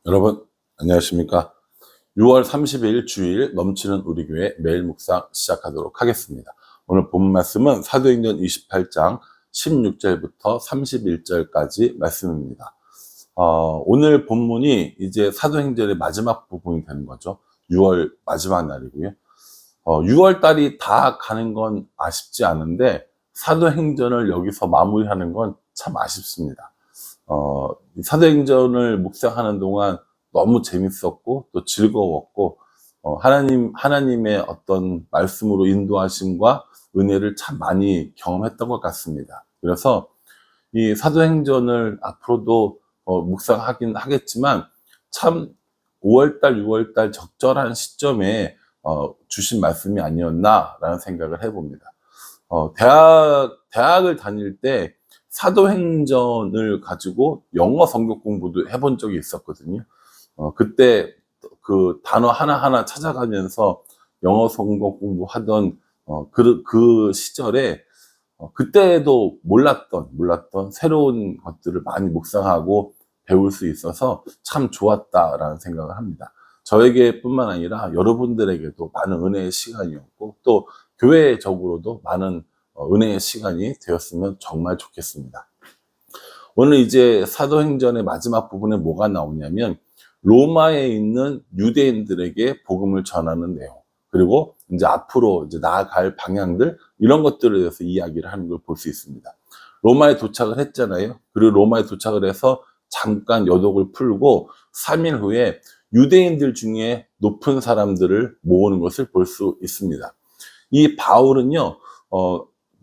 여러분 안녕하십니까? 6월 30일 주일 넘치는 우리 교회 매일 묵상 시작하도록 하겠습니다. 오늘 본 말씀은 사도행전 28장 16절부터 31절까지 말씀입니다. 오늘 본문이 이제 사도행전의 마지막 부분이 되는 거죠. 6월 마지막 날이고요. 6월 달이 다 가는 건 아쉽지 않은데 사도행전을 여기서 마무리하는 건 참 아쉽습니다. 사도행전을 묵상하는 동안 너무 재밌었고 또 즐거웠고 하나님의 어떤 말씀으로 인도하심과 은혜를 참 많이 경험했던 것 같습니다. 그래서 이 사도행전을 앞으로도 묵상하긴 하겠지만 참 5월달, 6월달 적절한 시점에 주신 말씀이 아니었나라는 생각을 해봅니다. 대학을 다닐 때 사도행전을 가지고 영어 성경 공부도 해본 적이 있었거든요. 그때 그 단어 하나하나 찾아가면서 영어 성경 공부하던 그 시절에 그때도 몰랐던 새로운 것들을 많이 묵상하고 배울 수 있어서 참 좋았다라는 생각을 합니다. 저에게뿐만 아니라 여러분들에게도 많은 은혜의 시간이었고 또 교회적으로도 많은 은혜의 시간이 되었으면 정말 좋겠습니다. 오늘 이제 사도행전의 마지막 부분에 뭐가 나오냐면 로마에 있는 유대인들에게 복음을 전하는 내용, 그리고 이제 앞으로 이제 나아갈 방향들, 이런 것들에 대해서 이야기를 하는 걸 볼 수 있습니다. 로마에 도착을 했잖아요. 그리고 로마에 도착을 해서 잠깐 여독을 풀고 3일 후에 유대인들 중에 높은 사람들을 모으는 것을 볼 수 있습니다. 이 바울은요,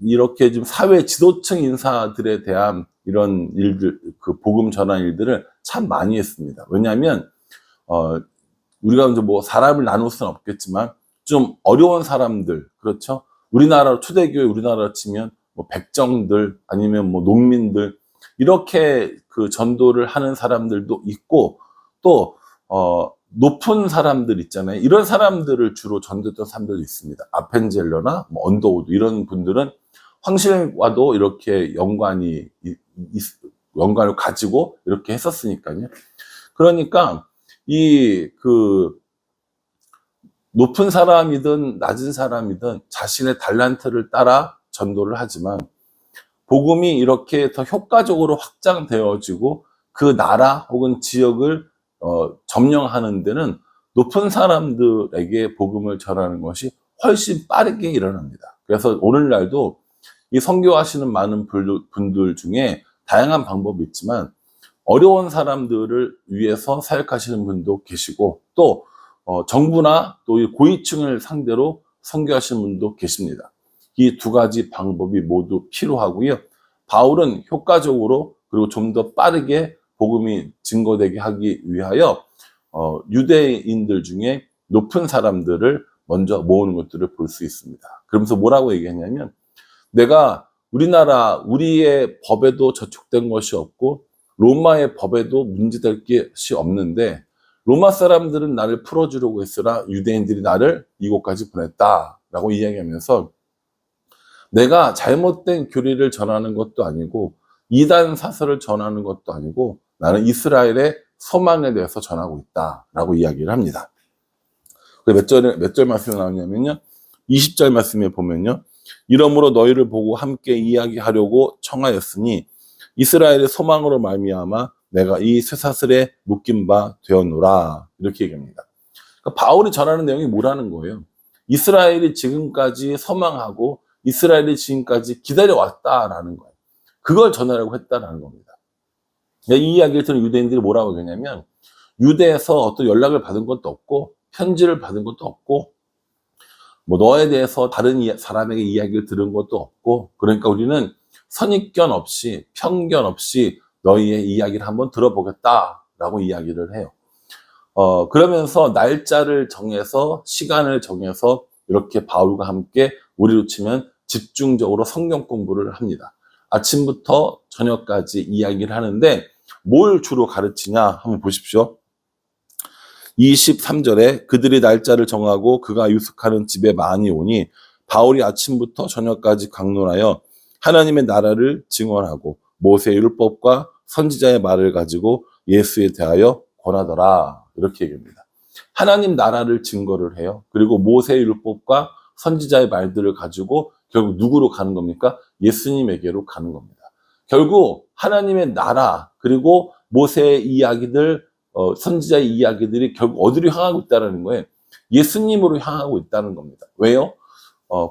이렇게 좀 사회 지도층 인사들에 대한 이런 일들, 그 복음 전환 일들을 참 많이 했습니다. 왜냐하면 우리가 이제 뭐 사람을 나눌 수는 없겠지만 좀 어려운 사람들, 그렇죠? 우리나라 초대교회 우리나라로 치면 뭐 백정들 아니면 뭐 농민들, 이렇게 그 전도를 하는 사람들도 있고 또 높은 사람들 있잖아요. 이런 사람들을 주로 전도했던 사람들도 있습니다. 아펜젤러나 뭐 언더우드, 이런 분들은 황실과도 이렇게 연관을 가지고 이렇게 했었으니까요. 그러니까 높은 사람이든 낮은 사람이든 자신의 달란트를 따라 전도를 하지만 복음이 이렇게 더 효과적으로 확장되어지고 그 나라 혹은 지역을 점령하는 데는 높은 사람들에게 복음을 전하는 것이 훨씬 빠르게 일어납니다. 그래서 오늘날도 이 선교하시는 많은 분들 중에 다양한 방법이 있지만 어려운 사람들을 위해서 사역하시는 분도 계시고 또 정부나 또 고위층을 상대로 선교하시는 분도 계십니다. 이 두 가지 방법이 모두 필요하고요. 바울은 효과적으로 그리고 좀 더 빠르게 복음이 증거되게 하기 위하여 유대인들 중에 높은 사람들을 먼저 모으는 것들을 볼 수 있습니다. 그러면서 뭐라고 얘기했냐면, 내가 우리의 법에도 저촉된 것이 없고 로마의 법에도 문제될 것이 없는데 로마 사람들은 나를 풀어주려고 했으나 유대인들이 나를 이곳까지 보냈다라고 이야기하면서, 내가 잘못된 교리를 전하는 것도 아니고 이단 사설을 전하는 것도 아니고 나는 이스라엘의 소망에 대해서 전하고 있다라고 이야기를 합니다. 몇 절 말씀이 나오냐면요, 20절 말씀에 보면요, 이러므로 너희를 보고 함께 이야기하려고 청하였으니 이스라엘의 소망으로 말미암아 내가 이 쇠사슬에 묶인 바 되었노라, 이렇게 얘기합니다. 그러니까 바울이 전하는 내용이 뭐라는 거예요? 이스라엘이 지금까지 소망하고 이스라엘이 지금까지 기다려왔다라는 거예요. 그걸 전하려고 했다라는 겁니다. 이 이야기를 들은 유대인들이 뭐라고 하냐면, 유대에서 어떤 연락을 받은 것도 없고 편지를 받은 것도 없고 뭐 너에 대해서 다른 사람에게 이야기를 들은 것도 없고, 그러니까 우리는 선입견 없이 편견 없이 너희의 이야기를 한번 들어보겠다라고 이야기를 해요. 그러면서 날짜를 정해서 시간을 정해서 이렇게 바울과 함께 우리로 치면 집중적으로 성경 공부를 합니다. 아침부터 저녁까지 이야기를 하는데 뭘 주로 가르치냐 한번 보십시오. 23절에 그들이 날짜를 정하고 그가 유숙하는 집에 많이 오니 바울이 아침부터 저녁까지 강론하여 하나님의 나라를 증언하고 모세의 율법과 선지자의 말을 가지고 예수에 대하여 권하더라. 이렇게 얘기합니다. 하나님 나라를 증거를 해요. 그리고 모세의 율법과 선지자의 말들을 가지고 결국 누구로 가는 겁니까? 예수님에게로 가는 겁니다. 결국 하나님의 나라 그리고 모세의 이야기들, 선지자의 이야기들이 결국 어디로 향하고 있다는 거예요? 예수님으로 향하고 있다는 겁니다. 왜요?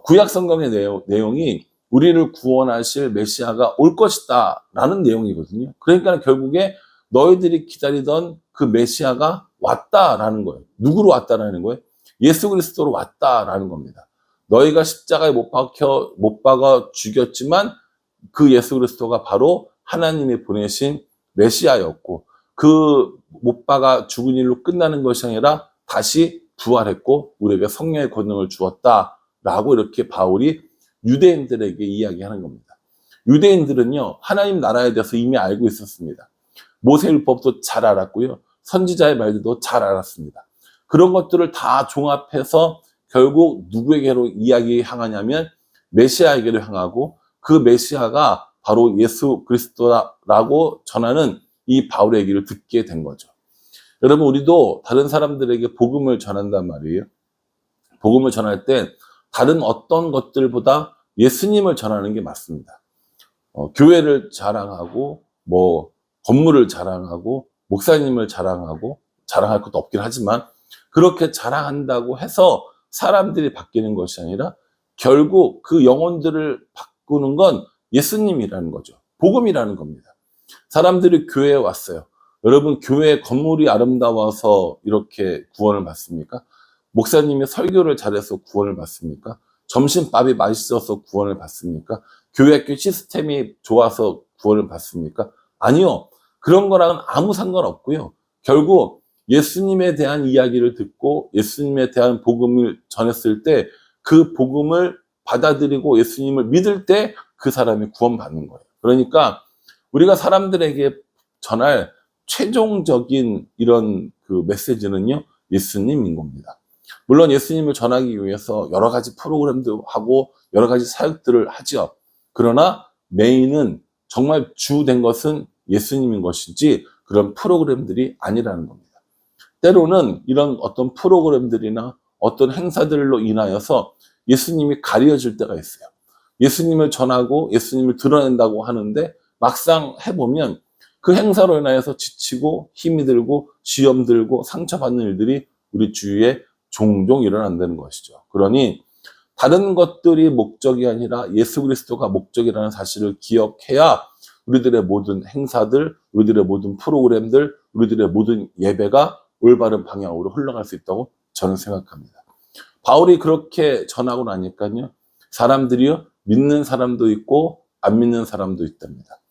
구약 성경의 내용이 우리를 구원하실 메시아가 올 것이다 라는 내용이거든요. 그러니까 결국에 너희들이 기다리던 그 메시아가 왔다라는 거예요. 누구로 왔다라는 거예요? 예수 그리스도로 왔다라는 겁니다. 너희가 십자가에 못 박아 죽였지만 그 예수 그리스도가 바로 하나님이 보내신 메시아였고, 그 못 박아 죽은 일로 끝나는 것이 아니라 다시 부활했고 우리에게 성령의 권능을 주었다라고 이렇게 바울이 유대인들에게 이야기하는 겁니다. 유대인들은요, 하나님 나라에 대해서 이미 알고 있었습니다. 모세율법도 잘 알았고요, 선지자의 말들도 잘 알았습니다. 그런 것들을 다 종합해서 결국 누구에게로 이야기 향하냐면 메시아에게로 향하고, 그 메시아가 바로 예수 그리스도라고 전하는 이 바울의 얘기를 듣게 된 거죠. 여러분, 우리도 다른 사람들에게 복음을 전한단 말이에요. 복음을 전할 때 다른 어떤 것들보다 예수님을 전하는 게 맞습니다. 교회를 자랑하고 건물을 자랑하고 목사님을 자랑할 것도 없긴 하지만, 그렇게 자랑한다고 해서 사람들이 바뀌는 것이 아니라 결국 그 영혼들을 바꾸는 건 예수님이라는 거죠. 복음이라는 겁니다. 사람들이 교회에 왔어요. 여러분, 교회 건물이 아름다워서 이렇게 구원을 받습니까? 목사님이 설교를 잘해서 구원을 받습니까? 점심밥이 맛있어서 구원을 받습니까? 교회학교 시스템이 좋아서 구원을 받습니까? 아니요. 그런 거랑은 아무 상관없고요. 결국 예수님에 대한 이야기를 듣고 예수님에 대한 복음을 전했을 때, 그 복음을 받아들이고 예수님을 믿을 때 그 사람이 구원받는 거예요. 그러니까 우리가 사람들에게 전할 최종적인 이런 그 메시지는요, 예수님인 겁니다. 물론 예수님을 전하기 위해서 여러 가지 프로그램도 하고 여러 가지 사역들을 하죠. 그러나 메인은, 정말 주된 것은 예수님인 것이지 그런 프로그램들이 아니라는 겁니다. 때로는 이런 어떤 프로그램들이나 어떤 행사들로 인하여서 예수님이 가려질 때가 있어요. 예수님을 전하고 예수님을 드러낸다고 하는데 막상 해보면 그 행사로 인하여서 지치고 힘이 들고 시험 들고 상처받는 일들이 우리 주위에 종종 일어난다는 것이죠. 그러니 다른 것들이 목적이 아니라 예수 그리스도가 목적이라는 사실을 기억해야 우리들의 모든 행사들, 우리들의 모든 프로그램들, 우리들의 모든 예배가 올바른 방향으로 흘러갈 수 있다고 저는 생각합니다. 바울이 그렇게 전하고 나니까요, 사람들이요, 믿는 사람도 있고 안 믿는 사람도 있답니다.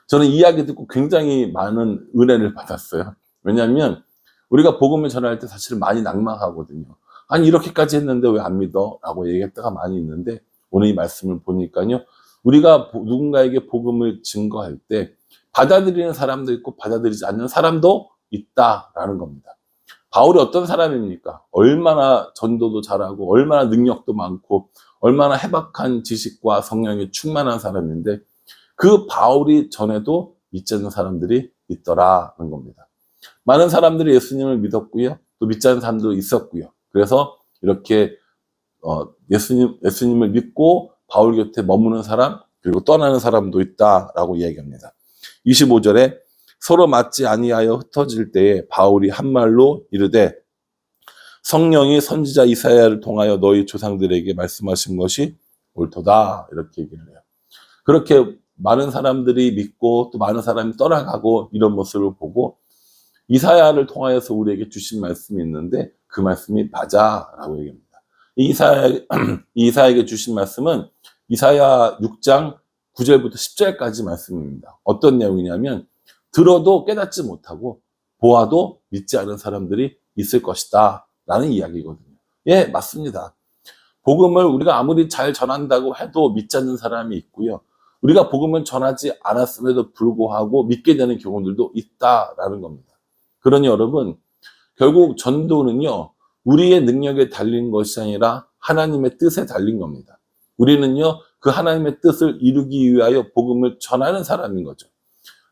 저는 이 이야기 듣고 굉장히 많은 은혜를 받았어요. 왜냐하면 우리가 복음을 전할 때 사실은 많이 낙망하거든요. 아니, 이렇게까지 했는데 왜 안 믿어? 라고 얘기할 때가 많이 있는데, 오늘 이 말씀을 보니까요, 우리가 누군가에게 복음을 증거할 때 받아들이는 사람도 있고 받아들이지 않는 사람도 있다라는 겁니다. 바울이 어떤 사람입니까? 얼마나 전도도 잘하고 얼마나 능력도 많고 얼마나 해박한 지식과 성령이 충만한 사람인데, 그 바울이 전에도 믿지 않는 사람들이 있더라는 겁니다. 많은 사람들이 예수님을 믿었고요, 또 믿지 않는 사람도 있었고요. 그래서 이렇게 예수님을 믿고 바울 곁에 머무는 사람, 그리고 떠나는 사람도 있다라고 이야기합니다. 25절에 서로 맞지 아니하여 흩어질 때에 바울이 한 말로 이르되 성령이 선지자 이사야를 통하여 너희 조상들에게 말씀하신 것이 옳도다, 이렇게 얘기를 해요. 그렇게 많은 사람들이 믿고 또 많은 사람이 떠나가고 이런 모습을 보고 이사야를 통하여서 우리에게 주신 말씀이 있는데 그 말씀이 맞아라고 얘기합니다. 이사야에게 주신 말씀은 이사야 6장 9절부터 10절까지 말씀입니다. 어떤 내용이냐면, 들어도 깨닫지 못하고 보아도 믿지 않은 사람들이 있을 것이다 라는 이야기거든요. 예, 맞습니다. 복음을 우리가 아무리 잘 전한다고 해도 믿지 않는 사람이 있고요, 우리가 복음을 전하지 않았음에도 불구하고 믿게 되는 경우들도 있다라는 겁니다. 그러니 여러분, 결국 전도는요, 우리의 능력에 달린 것이 아니라 하나님의 뜻에 달린 겁니다. 우리는요, 그 하나님의 뜻을 이루기 위하여 복음을 전하는 사람인 거죠.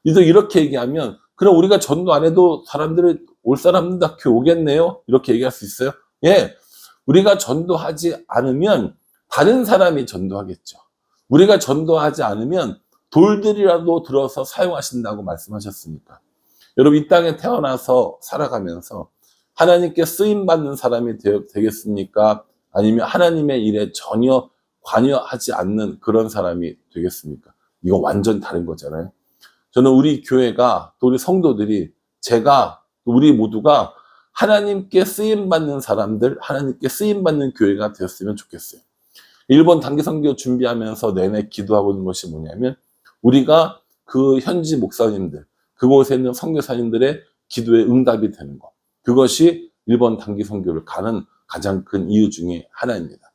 이렇게 얘기하면, 그럼 우리가 전도 안 해도 사람들이 올 사람들 다 교회 오겠네요? 이렇게 얘기할 수 있어요? 예. 우리가 전도하지 않으면 다른 사람이 전도하겠죠. 우리가 전도하지 않으면 돌들이라도 들어서 사용하신다고 말씀하셨으니까. 여러분, 이 땅에 태어나서 살아가면서 하나님께 쓰임받는 사람이 되겠습니까? 아니면 하나님의 일에 전혀 관여하지 않는 그런 사람이 되겠습니까? 이거 완전 다른 거잖아요. 저는 우리 교회가, 또 우리 성도들이, 제가, 우리 모두가 하나님께 쓰임받는 사람들, 하나님께 쓰임받는 교회가 되었으면 좋겠어요. 일본 단기 선교 준비하면서 내내 기도하고 있는 것이 뭐냐면, 우리가 그 현지 목사님들, 그곳에 있는 선교사님들의 기도에 응답이 되는 것. 그것이 일본 단기 선교를 가는 가장 큰 이유 중에 하나입니다.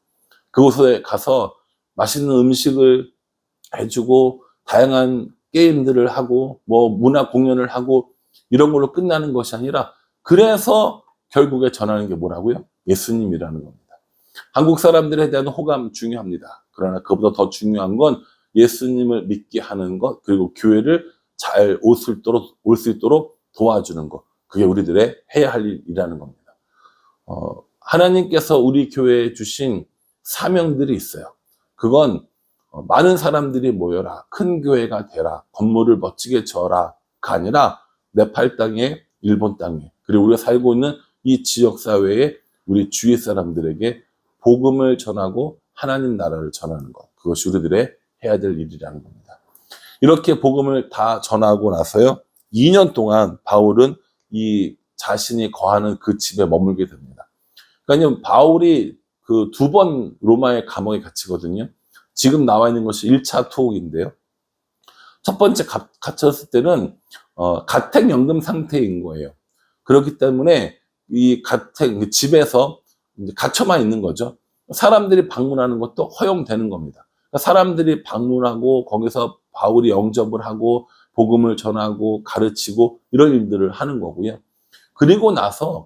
그곳에 가서 맛있는 음식을 해주고 다양한 게임들을 하고 뭐 문화 공연을 하고 이런 걸로 끝나는 것이 아니라, 그래서 결국에 전하는 게 뭐라고요? 예수님이라는 겁니다. 한국 사람들에 대한 호감 중요합니다. 그러나 그보다 더 중요한 건 예수님을 믿게 하는 것, 그리고 교회를 잘 올 수 있도록 도와주는 것. 그게 우리들의 해야 할 일이라는 겁니다. 하나님께서 우리 교회에 주신 사명들이 있어요. 그건 많은 사람들이 모여라, 큰 교회가 되라, 건물을 멋지게 지어라가 아니라 네팔 땅에, 일본 땅에, 그리고 우리가 살고 있는 이 지역사회에 우리 주위 사람들에게 복음을 전하고 하나님 나라를 전하는 것. 그것이 우리들의 해야 될 일이라는 겁니다. 이렇게 복음을 다 전하고 나서요, 2년 동안 바울은 이 자신이 거하는 그 집에 머물게 됩니다. 그러니까 바울이 그 2번 로마의 감옥에 갇히거든요. 지금 나와 있는 것이 1차 투옥인데요. 첫 번째 갇혔을 때는 가택연금 상태인 거예요. 그렇기 때문에 이 집에서 이제 갇혀만 있는 거죠. 사람들이 방문하는 것도 허용되는 겁니다. 그러니까 사람들이 방문하고 거기서 바울이 영접을 하고 복음을 전하고 가르치고 이런 일들을 하는 거고요. 그리고 나서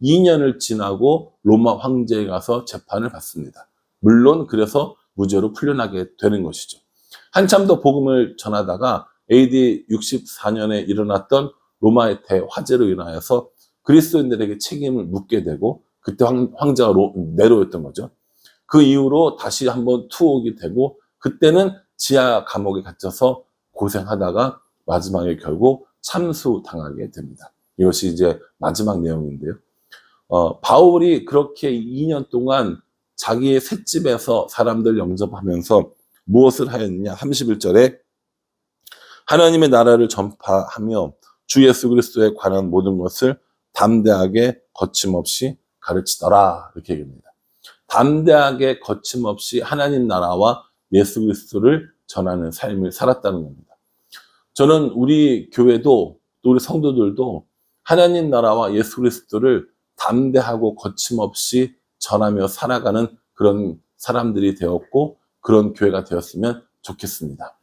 2년을 지나고 로마 황제에 가서 재판을 받습니다. 물론 그래서 무죄로 풀려나게 되는 것이죠. 한참 더 복음을 전하다가 AD 64년에 일어났던 로마의 대화재로 인하여서 그리스도인들에게 책임을 묻게 되고, 그때 황제가 네로였던 거죠. 그 이후로 다시 한번 투옥이 되고, 그때는 지하 감옥에 갇혀서 고생하다가 마지막에 결국 참수당하게 됩니다. 이것이 이제 마지막 내용인데요. 바울이 그렇게 2년 동안 자기의 셋집에서 사람들 영접하면서 무엇을 하였느냐? 31절에 하나님의 나라를 전파하며 주 예수 그리스도에 관한 모든 것을 담대하게 거침없이 가르치더라, 이렇게 얘기합니다. 담대하게 거침없이 하나님 나라와 예수 그리스도를 전하는 삶을 살았다는 겁니다. 저는 우리 교회도, 또 우리 성도들도 하나님 나라와 예수 그리스도를 담대하고 거침없이 전하며 살아가는 그런 사람들이 되었고, 그런 교회가 되었으면 좋겠습니다.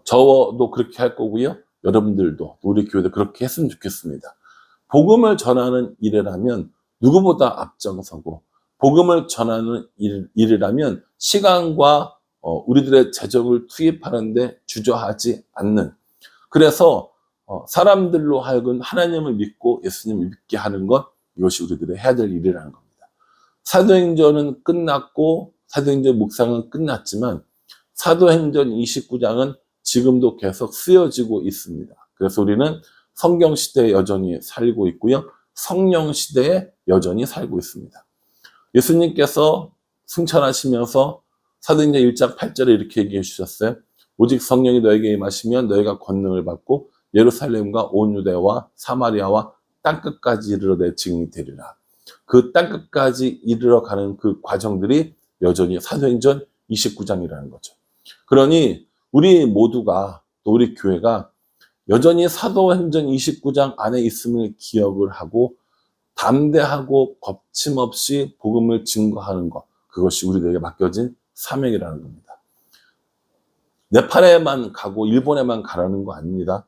저도 그렇게 할 거고요. 여러분들도, 우리 교회도 그렇게 했으면 좋겠습니다. 복음을 전하는 일이라면 누구보다 앞장서고, 복음을 전하는 일이라면 시간과 우리들의 재정을 투입하는데 주저하지 않는, 그래서 사람들로 하여금 하나님을 믿고 예수님을 믿게 하는 것, 이것이 우리들의 해야 될 일이라는 겁니다. 사도행전은 끝났고 사도행전 묵상은 끝났지만 사도행전 29장은 지금도 계속 쓰여지고 있습니다. 그래서 우리는 성경 시대에 여전히 살고 있고요, 성령 시대에 여전히 살고 있습니다. 예수님께서 승천하시면서 사도행전 1장 8절에 이렇게 얘기해 주셨어요. 오직 성령이 너에게 임하시면 너희가 권능을 받고 예루살렘과 온 유대와 사마리아와 땅끝까지 이르러 내 증인이 되리라. 그 땅끝까지 이르러 가는 그 과정들이 여전히 사도행전 29장이라는 거죠. 그러니 우리 모두가, 또 우리 교회가 여전히 사도행전 29장 안에 있음을 기억을 하고 담대하고 겁침없이 복음을 증거하는 것, 그것이 우리들에게 맡겨진 사명이라는 겁니다. 네팔에만 가고 일본에만 가라는 거 아닙니다.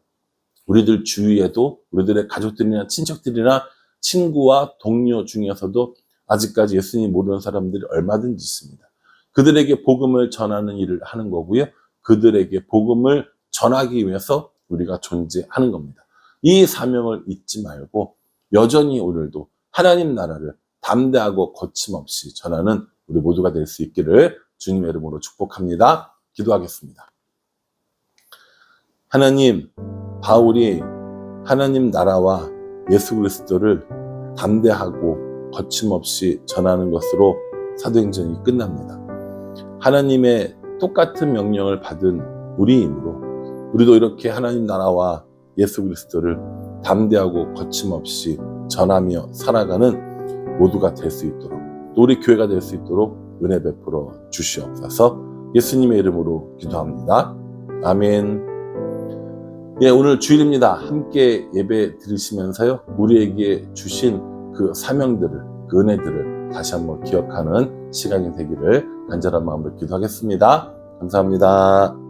우리들 주위에도 우리들의 가족들이나 친척들이나 친구와 동료 중에서도 아직까지 예수님 모르는 사람들이 얼마든지 있습니다. 그들에게 복음을 전하는 일을 하는 거고요, 그들에게 복음을 전하기 위해서 우리가 존재하는 겁니다. 이 사명을 잊지 말고 여전히 오늘도 하나님 나라를 담대하고 거침없이 전하는 우리 모두가 될 수 있기를 주님의 이름으로 축복합니다. 기도하겠습니다. 하나님, 바울이 하나님 나라와 예수 그리스도를 담대하고 거침없이 전하는 것으로 사도행전이 끝납니다. 하나님의 똑같은 명령을 받은 우리이므로 우리도 이렇게 하나님 나라와 예수 그리스도를 담대하고 거침없이 전하며 살아가는 모두가 될 수 있도록, 또 우리 교회가 될 수 있도록 은혜 베풀어 주시옵소서. 예수님의 이름으로 기도합니다. 아멘. 예, 오늘 주일입니다. 함께 예배 드리시면서요, 우리에게 주신 그 사명들을, 그 은혜들을 다시 한번 기억하는 시간이 되기를 간절한 마음으로 기도하겠습니다. 감사합니다.